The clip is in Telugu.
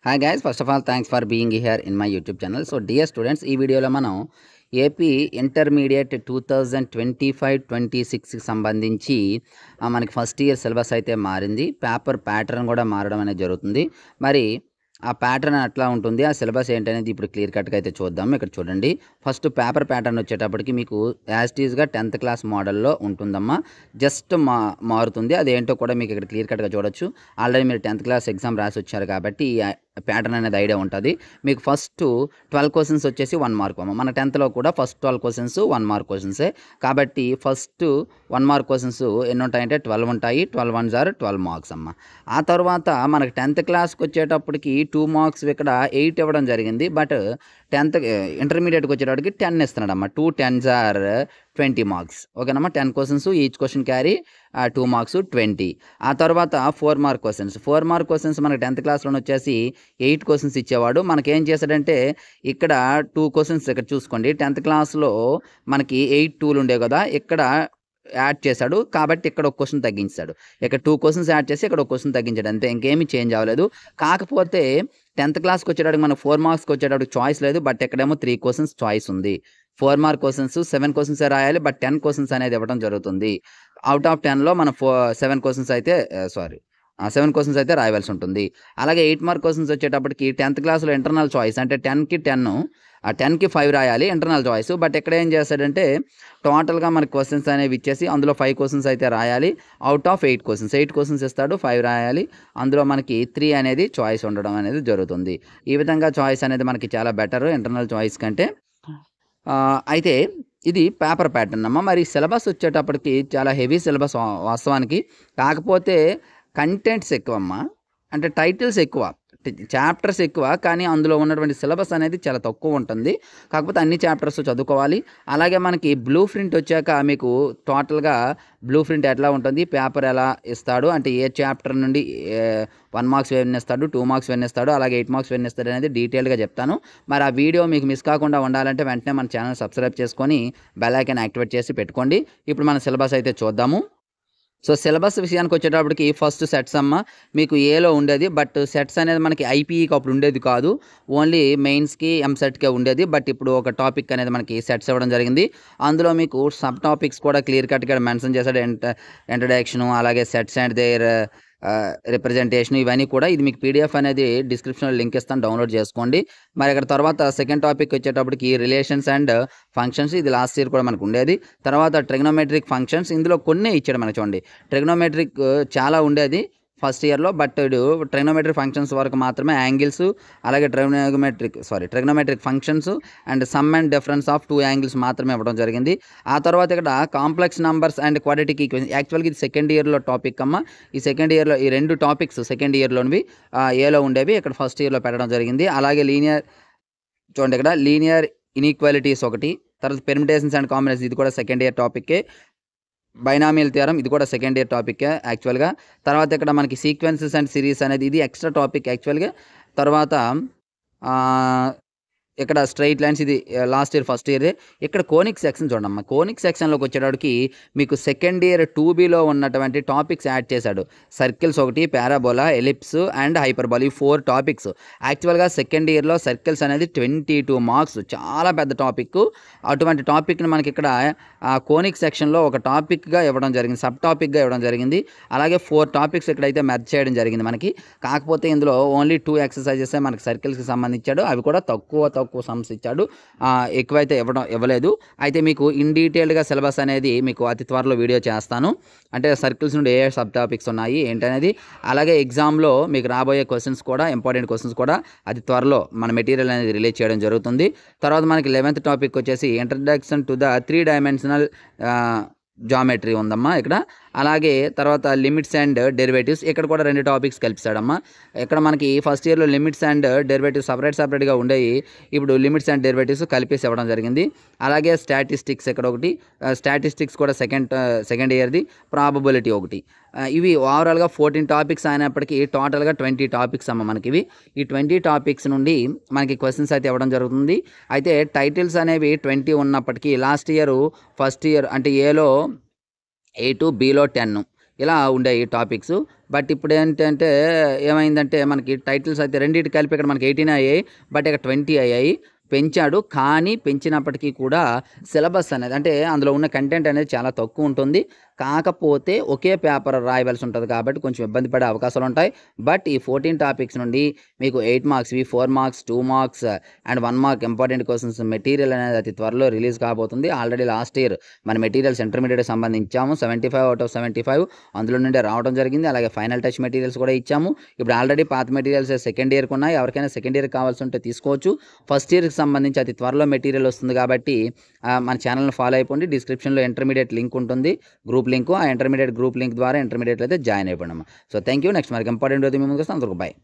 Hi guys, first of all thanks for being here in my YouTube channel. So dear students, ఈ వీడియోలో మనం ఏపీ ఇంటర్మీడియట్ 2025-26కి సంబంధించి మనకి ఫస్ట్ ఇయర్ సిలబస్ అయితే మారింది. పేపర్ ప్యాటర్న్ కూడా మారడం అనేది జరుగుతుంది. మరి ఆ ప్యాటర్న్ ఎట్లా ఉంటుంది, ఆ సిలబస్ ఏంటనేది ఇప్పుడు క్లియర్ కట్గా అయితే చూద్దాం. ఇక్కడ చూడండి, ఫస్ట్ పేపర్ ప్యాటర్న్ వచ్చేటప్పటికి మీకు యాజ్ టీజ్గా 10th క్లాస్ మోడల్లో ఉంటుందమ్మా. జస్ట్ మారుతుంది. అదేంటో కూడా మీకు ఇక్కడ క్లియర్ కట్గా చూడొచ్చు. ఆల్రెడీ మీరు 10th క్లాస్ ఎగ్జామ్ రాసి వచ్చారు కాబట్టి ప్యాటర్న్ అనేది ఐడియా ఉంటుంది. మీకు ఫస్ట్ 12 క్వశ్చన్స్ వచ్చేసి 1 మార్క్ అమ్మ. మన 10thలో కూడా ఫస్ట్ 12 క్వశ్చన్స్ 1 మార్క్ క్వశ్చన్సే కాబట్టి ఫస్ట్ 1 మార్క్ క్వశ్చన్స్ ఎన్ని ఉంటాయంటే 12 ఉంటాయి. 12 1s are 12 మార్క్స్ అమ్మ. ఆ తర్వాత మనకి 10th క్లాస్కి వచ్చేటప్పటికి 2 మార్క్స్ ఇక్కడ 8 ఇవ్వడం జరిగింది. బట్ 10th ఇంటర్మీడియట్కి వచ్చేటప్పటికి 10 ఇస్తున్నాడమ్మా. 2 10s are 20 మార్క్స్. ఓకేనమ్మా. 10 questions, each question carry 2 marks 20. ఆ తర్వాత 4 మార్క్ క్వశ్చన్స్. 4 మార్క్ క్వశ్చన్స్ మనకి 10th క్లాస్లోనే వచ్చేసి 8 క్వశ్చన్స్ ఇచ్చేవాడు. మనకేం చేశాడంటే ఇక్కడ 2 క్వశ్చన్స్ ఇక్కడ చూసుకోండి. 10th క్లాస్లో మనకి 8 2లు ఉండే కదా, ఇక్కడ యాడ్ చేశాడు కాబట్టి ఇక్కడ ఒక క్వశ్చన్ తగ్గించాడు. ఇక్కడ 2 క్వశ్చన్స్ యాడ్ చేసి ఇక్కడ ఒక క్వశ్చన్ తగ్గించాడు, అంతే, ఇంకేమీ చేంజ్ అవ్వలేదు. కాకపోతే 10th క్లాస్కి వచ్చేటప్పటికి మనకు 4 మార్క్స్కి వచ్చేటప్పటికి చాయిస్ లేదు. బట్ ఇక్కడేమో 3 క్వశ్చన్స్ చాయిస్ ఉంది. 4 మార్క్ క్వశ్చన్స్ 7 క్వశ్చన్స్ రాయాలి. బట్ 10 క్వశ్చన్స్ అనేది ఇవ్వడం జరుగుతుంది. అవుట్ ఆఫ్ 10లో మనం 7 క్వశ్చన్స్ అయితే 7 క్వశ్చన్స్ అయితే రాయవలసి ఉంటుంది. అలాగే 8 మార్క్ క్వశ్చన్స్ వచ్చేటప్పటికి 10th క్లాస్లో ఇంటర్నల్ చాయిస్ అంటే 10కి 10, 10కి 5 రాయాలి ఇంటర్నల్ చాయిస్. బట్ ఇక్కడ ఏం చేస్తాడంటే టోటల్గా మనకి క్వశ్చన్స్ అనేవి ఇచ్చేసి అందులో 5 క్వశ్చన్స్ అయితే రాయాలి. అవుట్ ఆఫ్ 8 క్వశ్చన్స్ 8 క్వశ్చన్స్ ఇస్తాడు, 5 రాయాలి. అందులో మనకి 3 అనేది చాయిస్ ఉండడం అనేది జరుగుతుంది. ఈ విధంగా చాయిస్ అనేది మనకి చాలా బెటర్ ఇంటర్నల్ చాయిస్ కంటే. అయితే ఇది పేపర్ ప్యాటర్న్ అమ్మ. మరి సిలబస్ వచ్చేటప్పటికి చాలా హెవీ సిలబస్ వాస్తవానికి. కాకపోతే కంటెంట్స్ ఎక్కువమ్మా, అంటే టైటిల్స్ ఎక్కువ, చాప్టర్స్ ఎక్కువ, కానీ అందులో ఉన్నటువంటి సిలబస్ అనేది చాలా తక్కువ ఉంటుంది. కాకపోతే అన్ని చాప్టర్స్ చదువుకోవాలి. అలాగే మనకి బ్లూ ప్రింట్ వచ్చాక మీకు టోటల్గా బ్లూ ప్రింట్ ఎట్లా ఉంటుంది, పేపర్ ఎలా ఇస్తాడు, అంటే ఏ చాప్టర్ నుండి 1 మార్క్స్ ఎన్ని ఇస్తాడు, 2 మార్క్స్ ఎన్ని ఇస్తాడు, అలాగే 8 మార్క్స్ ఎన్ని ఇస్తాడు అనేది డీటెయిల్గా చెప్తాను. మరి ఆ వీడియో మీకు మిస్ కాకుండా ఉండాలంటే వెంటనే మన ఛానల్ సబ్స్క్రైబ్ చేసుకొని బెల్ ఐకాన్ యాక్టివేట్ చేసి పెట్టుకోండి. ఇప్పుడు మన సిలబస్ అయితే చూద్దాము. సో సిలబస్ విషయానికి వచ్చేటప్పటికి ఫస్ట్ సెట్స్ అమ్మ మీకు ఏలో ఉండేది. బట్ సెట్స్ అనేది మనకి ఐపీఈకి అప్పుడు ఉండేది కాదు, ఓన్లీ మెయిన్స్కి ఎంసెట్కే ఉండేది. బట్ ఇప్పుడు ఒక టాపిక్ అనేది మనకి సెట్స్ ఇవ్వడం జరిగింది. అందులో మీకు సబ్ టాపిక్స్ కూడా క్లియర్ కట్గా మెన్షన్ చేశాడు. ఇంట్రడక్షను, అలాగే సెట్స్ అండ్ దేర్ రిప్రజెంటేషన్, ఇవన్నీ కూడా. ఇది మీకు పీడిఎఫ్ అనేది డిస్క్రిప్షన్లో లింక్ ఇస్తాను, డౌన్లోడ్ చేసుకోండి. మరి ఇక్కడ తర్వాత సెకండ్ టాపిక్ వచ్చేటప్పటికి రిలేషన్స్ అండ్ ఫంక్షన్స్. ఇది లాస్ట్ ఇయర్ కూడా మనకు ఉండేది. తర్వాత ట్రిగ్నోమెట్రిక్ ఫంక్షన్స్, ఇందులో కొన్నే ఇచ్చాడు మనకు. చూడండి, ట్రిగ్నోమెట్రిక్ చాలా ఉండేది ఫస్ట్ ఇయర్లో, బట్ ట్రిగ్నోమెట్రిక్ ఫంక్షన్స్ వరకు మాత్రమే. యాంగిల్స్, అలాగే trigonometric functions and some and difference of 2 angles మాత్రమే ఇవ్వడం జరిగింది. ఆ తర్వాత ఇక్కడ complex numbers and quadratic equation. యాక్చువల్గా ఇది సెకండ్ ఇయర్లో టాపిక్ అమ్మ. ఈ సెకండ్ ఇయర్లో ఈ 2 టాపిక్స్ సెకండ్ ఇయర్లోనివి ఏలో ఉండేవి, ఇక్కడ ఫస్ట్ ఇయర్లో పెట్టడం జరిగింది. అలాగే చూడండి, ఇక్కడ లీనియర్ ఇన్ఈక్వాలిటీస్ ఒకటి. తర్వాత పెర్మిటేషన్స్ అండ్ కాంబినేషన్స్, ఇది కూడా సెకండ్ ఇయర్ టాపిక్కే. బైనామియల్ థియరం, ఇది కూడా సెకండ్ ఇయర్ టాపిక్కే యాక్చువల్గా. తర్వాత ఇక్కడ మనకి సీక్వెన్సెస్ అండ్ సిరీస్ అనేది ఇది ఎక్స్ట్రా టాపిక్ యాక్చువల్గా. తర్వాత ఇక్కడ స్ట్రైట్ లైన్స్, ఇది లాస్ట్ ఇయర్ ఫస్ట్ ఇయరే. ఇక్కడ కోనిక్ సెక్షన్ చూడమ్మా. కోనిక్ సెక్షన్లోకి వచ్చేటప్పటికి మీకు సెకండ్ ఇయర్ 2Bలో ఉన్నటువంటి టాపిక్స్ యాడ్ చేశాడు. సర్కిల్స్ ఒకటి, పారాబోలా, ఎలిప్స్ అండ్ హైపర్బోలా, ఈ 4 టాపిక్స్. యాక్చువల్గా సెకండ్ ఇయర్లో సర్కిల్స్ అనేది 22 మార్క్స్, చాలా పెద్ద టాపిక్. అటువంటి టాపిక్ని మనకి ఇక్కడ కోనిక్ సెక్షన్లో ఒక టాపిక్గా ఇవ్వడం జరిగింది, సబ్ టాపిక్గా ఇవ్వడం జరిగింది. అలాగే 4 టాపిక్స్ ఇక్కడైతే మెర్జ్ చేయడం జరిగింది మనకి. కాకపోతే ఇందులో ఓన్లీ 2 ఎక్సర్సైజెస్ మనకి సర్కిల్స్కి సంబంధించాడు. అవి కూడా తక్కువ సమ్స్ ఇచ్చాడు, ఎక్కువైతే ఇవ్వలేదు. అయితే మీకు ఇన్ డీటెయిల్డ్గా సిలబస్ అనేది మీకు అతి త్వరలో వీడియో చేస్తాను, అంటే సర్కిల్స్ నుండి ఏ సబ్ టాపిక్స్ ఉన్నాయి ఏంటనేది. అలాగే ఎగ్జామ్లో మీకు రాబోయే క్వశ్చన్స్ కూడా, ఇంపార్టెంట్ క్వశ్చన్స్ కూడా అతి త్వరలో మన మెటీరియల్ అనేది రిలీజ్ చేయడం జరుగుతుంది. తర్వాత మనకి 11th టాపిక్ వచ్చేసి introduction to the 3 dimensional geometry ఉందమ్మా ఇక్కడ. అలాగే తర్వాత లిమిట్స్ అండ్ డెరివేటివ్స్, ఇక్కడ కూడా 2 టాపిక్స్ కలిపిస్తాడమ్మా. ఇక్కడ మనకి ఫస్ట్ ఇయర్లో లిమిట్స్ అండ్ డెరివేటివ్స్ సపరేట్గా ఉండేవి, ఇప్పుడు లిమిట్స్ అండ్ డెరివేటివ్స్ కలిపేసి ఇవ్వడం జరిగింది. అలాగే స్టాటిస్టిక్స్ ఇక్కడ ఒకటి, స్టాటిస్టిక్స్ కూడా సెకండ్ ఇయర్ది. ప్రాబబిలిటీ ఒకటి. ఇవి ఓవరాల్గా 14 టాపిక్స్ అయినప్పటికీ టోటల్గా 20 టాపిక్స్ అమ్మ మనకి ఇవి. ఈ 20 టాపిక్స్ నుండి మనకి క్వశ్చన్స్ అయితే ఇవ్వడం జరుగుతుంది. అయితే టైటిల్స్ అనేవి 20 ఉన్నప్పటికీ లాస్ట్ ఇయర్ ఫస్ట్ ఇయర్ అంటే ఏలో 8, Bలో 10, ఇలా ఉండేవి టాపిక్స్. బట్ ఇప్పుడేంటంటే ఏమైందంటే మనకి టైటిల్స్ అయితే రెండిటికి కలిపి ఇక్కడ మనకి 18 అయ్యాయి. బట్ ఇక్కడ 20 అయ్యాయి. పెంచాడు. కానీ పెంచినప్పటికీ కూడా సిలబస్ అనేది అంటే అందులో ఉన్న కంటెంట్ అనేది చాలా తక్కువ ఉంటుంది. కాకపోతే ఒకే పేపర్ రాయవలసి ఉంటది కాబట్టి కొంచెం ఇబ్బంది పడే అవకాశాలుంటాయి. బట్ ఈ 14 టాపిక్స్ నుండి మీకు 8 మార్క్స్‌వి, 4 marks, 2 marks and 1 mark important questions material అనేది అతి త్వరలో రిలీజ్ కాబోతుంది. ఆల్రెడీ లాస్ట్ ఇయర్ మన మెటీరియల్స్ ఇంటర్మీడియేట్‌కి సంబంధించి ఇచ్చాము. 75 ఔట్ ఆఫ్ 75 అందులో నుండే రావడం జరిగింది. అలాగే ఫైనల్ టచ్ మెటీరియల్స్ కూడా ఇచ్చాము. ఇప్పుడు ఆల్రెడీ పాత మెటీరియల్స్ సెకండ్ ఇయర్‌కి ఉన్నాయి. ఎవరికైనా సెకండ్ ఇయర్‌కి కావాల్సి ఉంటే తీసుకోవచ్చు. ఫస్ట్ ఇయర్‌కి సంబంధించి అతి త్వరలో మెటీరియల్ వస్తుంది కాబట్టి మన ఛానల్‌ని ఫాలో అయిపోండి. డిస్క్రిప్షన్‌లో ఇంటర్మీడియేట్ లింక్ ఉంటుంది. Group link. ఆ ఇంటర్మీడియేట్ గ్రూప్ లింక్ ద్వారా ఇంటర్మీడియేట్‌లో అయితే జాయిన్ అయిపోండమ్మా. So thank you. నెక్స్ట్ మనకి ఇంపార్టెంట్ వీడియోతో మీ ముందుకు వస్తాను. అందరికి బై.